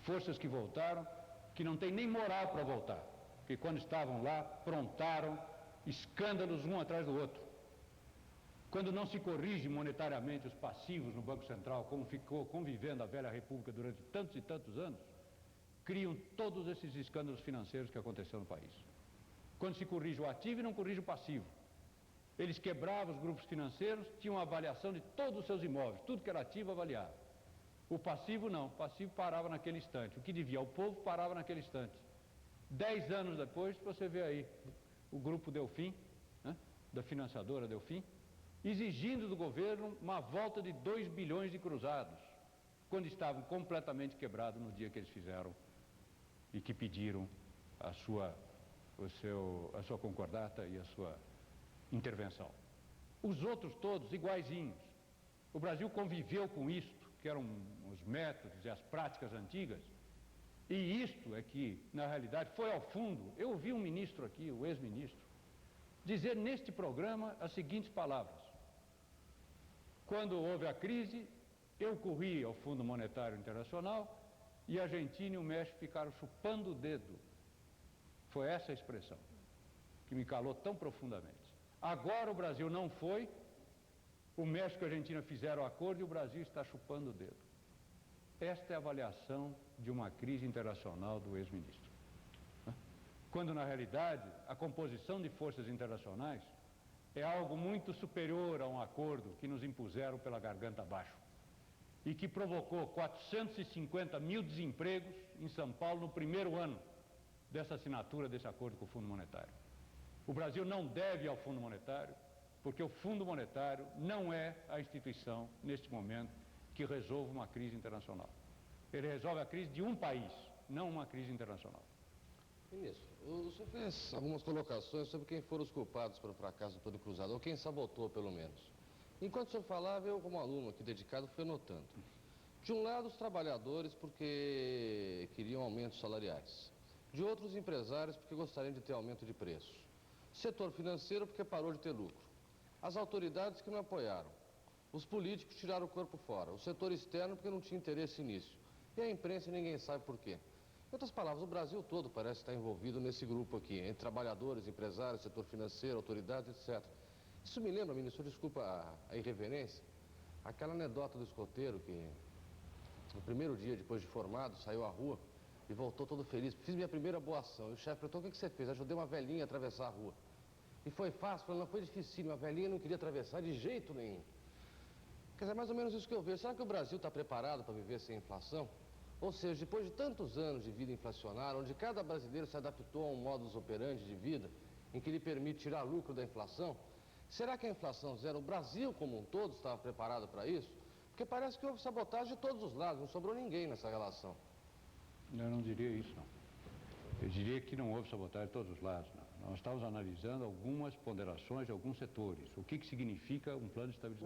Forças que voltaram, que não têm nem moral para voltar. Porque quando estavam lá, prontaram escândalos um atrás do outro. Quando não se corrige monetariamente os passivos no Banco Central, como ficou convivendo a velha República durante tantos e tantos anos, criam todos esses escândalos financeiros que aconteceram no país. Quando se corrige o ativo e não corrige o passivo. Eles quebravam os grupos financeiros, tinham uma avaliação de todos os seus imóveis, tudo que era ativo avaliado. O passivo não, o passivo parava naquele instante, o que devia ao povo parava naquele instante. 10 anos depois, você vê aí o grupo Delfim, né, da financiadora Delfim, exigindo do governo uma volta de 2 bilhões de cruzados, quando estavam completamente quebrados no dia que eles fizeram e que pediram a sua concordata e a sua intervenção. Os outros todos iguaizinhos. O Brasil conviveu com isto, que eram os métodos e as práticas antigas, e isto é que, na realidade, foi ao fundo. Eu ouvi um ministro aqui, o ex-ministro, dizer neste programa as seguintes palavras. Quando houve a crise, eu corri ao Fundo Monetário Internacional e a Argentina e o México ficaram chupando o dedo. Foi essa a expressão que me calou tão profundamente. Agora o Brasil não foi, o México e a Argentina fizeram o acordo e o Brasil está chupando o dedo. Esta é a avaliação de uma crise internacional do ex-ministro. Quando, na realidade, a composição de forças internacionais é algo muito superior a um acordo que nos impuseram pela garganta abaixo e que provocou 450 mil desempregos em São Paulo no primeiro ano dessa assinatura desse acordo com o Fundo Monetário. O Brasil não deve ao Fundo Monetário, porque o Fundo Monetário não é a instituição, neste momento, que resolve uma crise internacional. Ele resolve a crise de um país, não uma crise internacional. Ministro, o senhor fez algumas colocações sobre quem foram os culpados pelo fracasso do Plano Cruzado, ou quem sabotou, pelo menos. Enquanto o senhor falava, eu como aluno aqui dedicado fui anotando. De um lado, os trabalhadores porque queriam aumentos salariais. De outros, empresários porque gostariam de ter aumento de preço. Setor financeiro porque parou de ter lucro. As autoridades que não apoiaram. Os políticos tiraram o corpo fora. O setor externo porque não tinha interesse nisso. E a imprensa ninguém sabe por quê. Em outras palavras, o Brasil todo parece estar envolvido nesse grupo aqui, entre trabalhadores, empresários, setor financeiro, autoridades, etc. Isso me lembra, ministro, desculpa a irreverência, aquela anedota do escoteiro que, no primeiro dia depois de formado, saiu à rua e voltou todo feliz. Fiz minha primeira boa ação. E o chefe perguntou: o que você fez? Ajudei uma velhinha a atravessar a rua. E foi fácil? Falei: não, foi dificílimo. A velhinha não queria atravessar de jeito nenhum. Quer dizer, é mais ou menos isso que eu vejo. Será que o Brasil está preparado para viver sem inflação? Ou seja, depois de tantos anos de vida inflacionária, onde cada brasileiro se adaptou a um modus operandi de vida, em que lhe permite tirar lucro da inflação, será que a inflação zero, o Brasil como um todo estava preparado para isso? Porque parece que houve sabotagem de todos os lados, não sobrou ninguém nessa relação. Eu não diria isso, não. Eu diria que não houve sabotagem de todos os lados, não. Nós estávamos analisando algumas ponderações de alguns setores. O que significa um plano de estabilização?